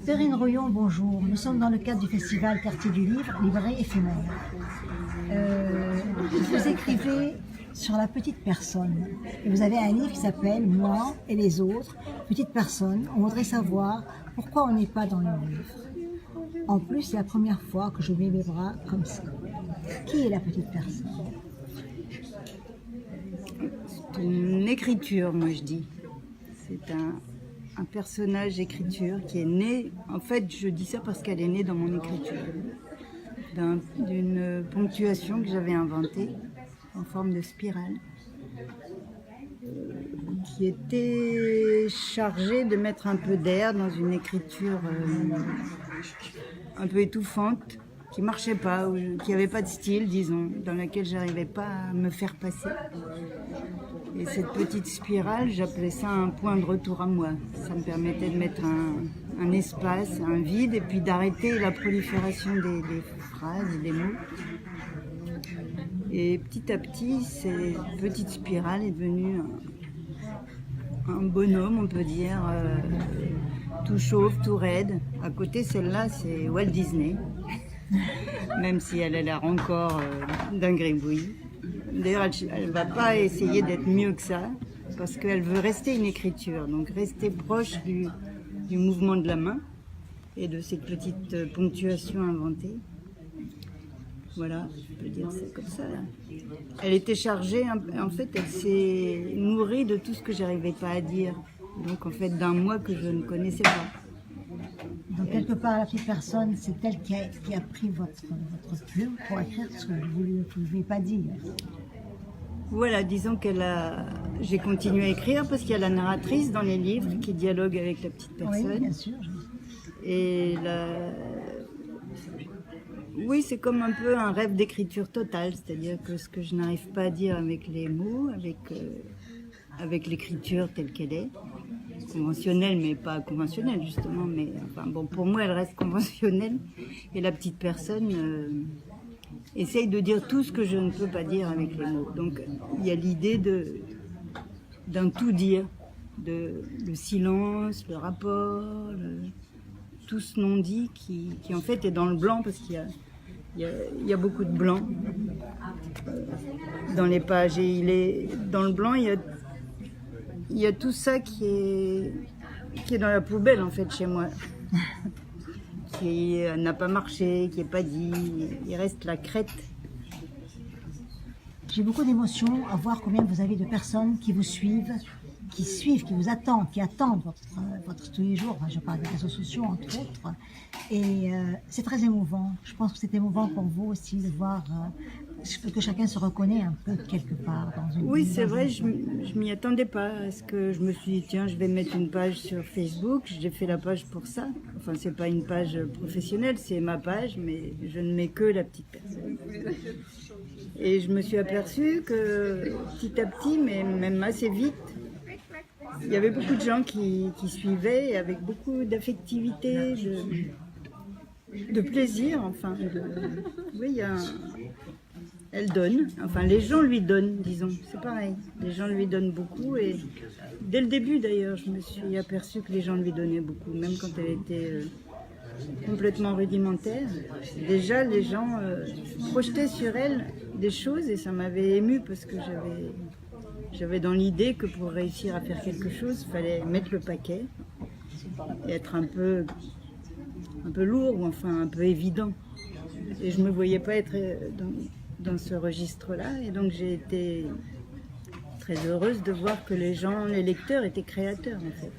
Perrine Royon, bonjour. Nous sommes dans le cadre du festival Quartier du Livre, livret éphémère. Vous écrivez sur la petite personne. Et vous avez un livre qui s'appelle Moi et les autres, petite personne. On voudrait savoir pourquoi on n'est pas dans le livre. En plus, c'est la première fois que je mets mes bras comme ça. Qui est la petite personne? C'est une écriture, moi je dis. C'est un personnage écriture qui est né, en fait je dis ça parce qu'elle est née dans mon écriture, d'une ponctuation que j'avais inventée en forme de spirale, qui était chargée de mettre un peu d'air dans une écriture un peu étouffante, qui marchait pas, ou qui avait pas de style, disons, dans laquelle j'arrivais pas à me faire passer. Et cette petite spirale, j'appelais ça un point de retour à moi. Ça me permettait de mettre un espace, un vide, et puis d'arrêter la prolifération des phrases et des mots. Et petit à petit, cette petite spirale est devenue un bonhomme, on peut dire, tout chauve, tout raide. À côté, celle-là, c'est Walt Disney, même si elle a l'air encore d'un gribouille. D'ailleurs, elle ne va pas essayer d'être mieux que ça, parce qu'elle veut rester une écriture, donc rester proche du mouvement de la main et de cette petite ponctuation inventée. Voilà, je peux dire ça comme ça. Elle était chargée, en fait, elle s'est nourrie de tout ce que j'arrivais pas à dire, donc en fait d'un moi que je ne connaissais pas. Donc quelque part, la petite personne, c'est elle qui a pris votre plume pour écrire ce que vous ne pouviez pas dire. Voilà, disons j'ai continué à écrire parce qu'il y a la narratrice dans les livres qui dialogue avec la petite personne. Oui, bien sûr. Et oui, c'est comme un peu un rêve d'écriture totale, c'est-à-dire que ce que je n'arrive pas à dire avec les mots, avec l'écriture telle qu'elle est, conventionnelle mais pas conventionnelle justement, mais enfin bon, pour moi elle reste conventionnelle, et la petite personne essaye de dire tout ce que je ne peux pas dire avec les mots. Donc il y a l'idée d'un tout dire, le silence, le rapport, tout ce non-dit qui en fait est dans le blanc, parce qu'il y a beaucoup de blanc dans les pages, et dans le blanc il y a tout ça qui est dans la poubelle en fait chez moi, qui n'a pas marché, qui n'est pas dit, il reste la crête. J'ai beaucoup d'émotions à voir combien vous avez de personnes qui vous suivent, qui vous attendent, qui attendent votre tous les jours. Enfin, je parle des réseaux sociaux entre autres. Et c'est très émouvant. Je pense que c'est émouvant pour vous aussi de voir que chacun se reconnaît un peu quelque part dans une. Oui, c'est vrai, je m'y attendais pas. Est-ce que je me suis dit, tiens, je vais mettre une page sur Facebook. J'ai fait la page pour ça. Enfin, c'est pas une page professionnelle, c'est ma page, mais je ne mets que la petite personne. Et je me suis aperçue que petit à petit, mais même assez vite, il y avait beaucoup de gens qui suivaient avec beaucoup d'affectivité, de plaisir, enfin. Oui, elle donne, enfin les gens lui donnent, disons, c'est pareil. Les gens lui donnent beaucoup, et dès le début d'ailleurs, je me suis aperçue que les gens lui donnaient beaucoup, même quand elle était complètement rudimentaire. Déjà, les gens projetaient sur elle des choses, et ça m'avait émue parce que j'avais dans l'idée que pour réussir à faire quelque chose, il fallait mettre le paquet et être un peu lourd, ou enfin un peu évident. Et je ne me voyais pas être dans ce registre-là, et donc j'ai été très heureuse de voir que les lecteurs étaient créateurs en fait.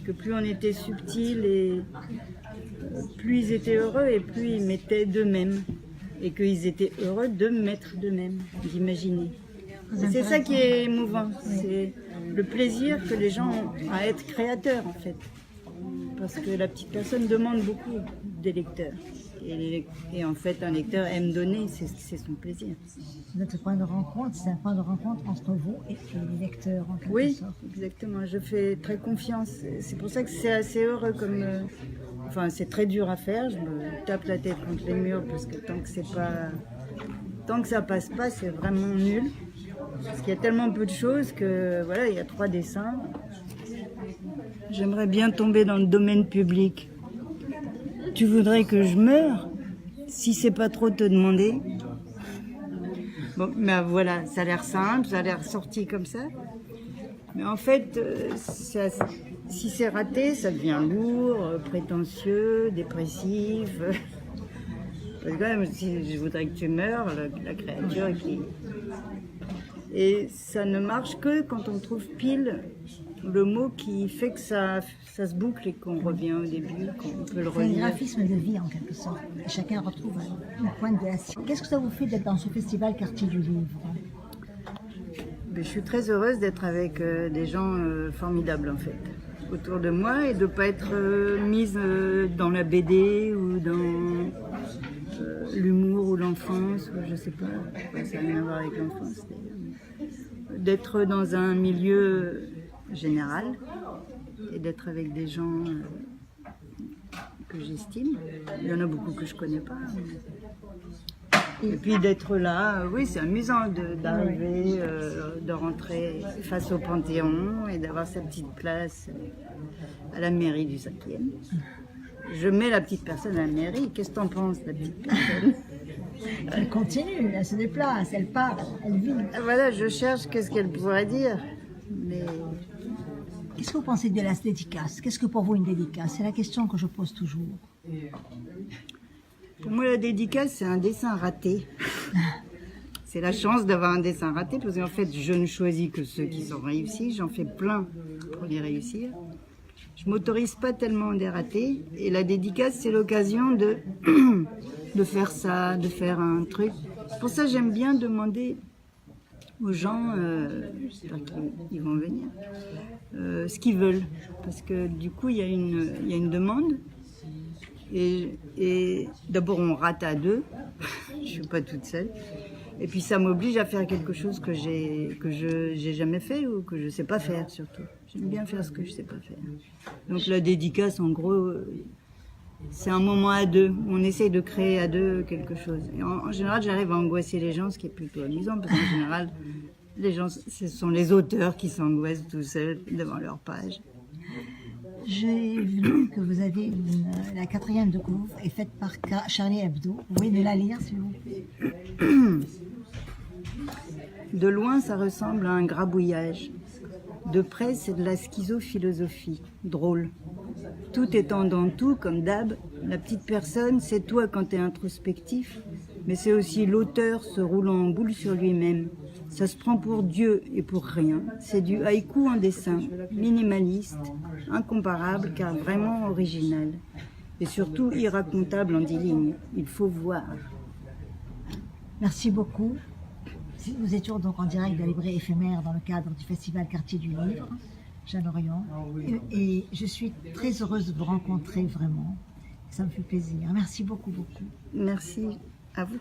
Que plus on était subtil, et plus ils étaient heureux, et plus ils mettaient d'eux-mêmes. Et qu'ils étaient heureux de mettre d'eux-mêmes, d'imaginer. C'est ça qui est émouvant, c'est le plaisir que les gens ont à être créateurs en fait. Parce que la petite personne demande beaucoup des lecteurs. Et en fait, un lecteur aime donner, c'est son plaisir. Notre point de rencontre, c'est un point de rencontre entre vous et les lecteurs en quelque sorte. Oui, exactement, je fais très confiance. C'est pour ça que c'est assez heureux comme... Enfin, c'est très dur à faire, je me tape la tête contre les murs, parce que tant que ça passe pas, c'est vraiment nul. Parce qu'il y a tellement peu de choses que, voilà, il y a 3 dessins. J'aimerais bien tomber dans le domaine public. Tu voudrais que je meure? Si c'est pas trop te demander. Bon, mais voilà, ça a l'air simple, ça a l'air sorti comme ça. Mais en fait, si c'est raté, ça devient lourd, prétentieux, dépressif. Parce que quand même, si je voudrais que tu meurs, la créature qui... Et ça ne marche que quand on trouve pile le mot qui fait que ça se boucle et qu'on revient au début, qu'on peut le C'est un relire. graphisme de vie en quelque sorte. Et chacun retrouve une pointe de la sienne. Qu'est-ce que ça vous fait d'être dans ce festival Quartier du Livre? Mais je suis très heureuse d'être avec des gens formidables en fait, autour de moi et de ne pas être mise dans la BD ou dans l'humour ou l'enfance, ou je sais pas, ça n'a rien à voir avec l'enfance. D'être dans un milieu général et d'être avec des gens que j'estime. Il y en a beaucoup que je connais pas. Et puis d'être là, oui, c'est amusant d'arriver, de rentrer face au Panthéon et d'avoir sa petite place à la mairie du 5e. Je mets la petite personne à la mairie. Qu'est-ce que t'en penses, la petite personne? Elle continue, elle se déplace, elle part, elle vit. Voilà, je cherche qu'est-ce qu'elle pourrait dire. Mais Qu'est-ce que vous pensez de la dédicace? Qu'est-ce que pour vous une dédicace? C'est la question que je pose toujours. pour moi, la dédicace, c'est un dessin raté. C'est la chance d'avoir un dessin raté, parce qu'en fait, je ne choisis que ceux qui sont réussis. J'en fais plein pour les réussir. Je m'autorise pas tellement des ratés. Et la dédicace, c'est l'occasion de faire ça, de faire un truc. Pour ça, j'aime bien demander aux gens, j'espère qu'ils vont venir, ce qu'ils veulent. Parce que du coup, il y a une demande. Et d'abord, on rate à deux. Je suis pas toute seule. Et puis, ça m'oblige à faire quelque chose que j'ai jamais fait ou que je sais pas faire, surtout. J'aime bien faire ce que je sais pas faire. Donc, la dédicace, en gros, c'est un moment à deux. On essaye de créer à deux quelque chose. Et en général, j'arrive à angoisser les gens, ce qui est plutôt amusant, parce qu'en général, les gens, ce sont les auteurs qui s'angoissent tout seuls devant leur page. J'ai vu que vous avez la 4e de couvre est faite par Charlie Hebdo. Vous pouvez me la lire, s'il vous plaît? De loin, ça ressemble à un grabouillage. De près, c'est de la schizophilosophie, drôle. Tout étant dans tout, comme d'hab, la petite personne, c'est toi quand t'es introspectif, mais c'est aussi l'auteur se roulant en boule sur lui-même. Ça se prend pour Dieu et pour rien. C'est du haïku en dessin, minimaliste, incomparable car vraiment original. Et surtout irracontable en 10 lignes. Il faut voir. Merci beaucoup. Nous étions donc en direct de la librairie éphémère dans le cadre du festival Quartier du Livre, Jeanne Orion. Et je suis très heureuse de vous rencontrer vraiment. Ça me fait plaisir. Merci beaucoup, beaucoup. Merci à vous.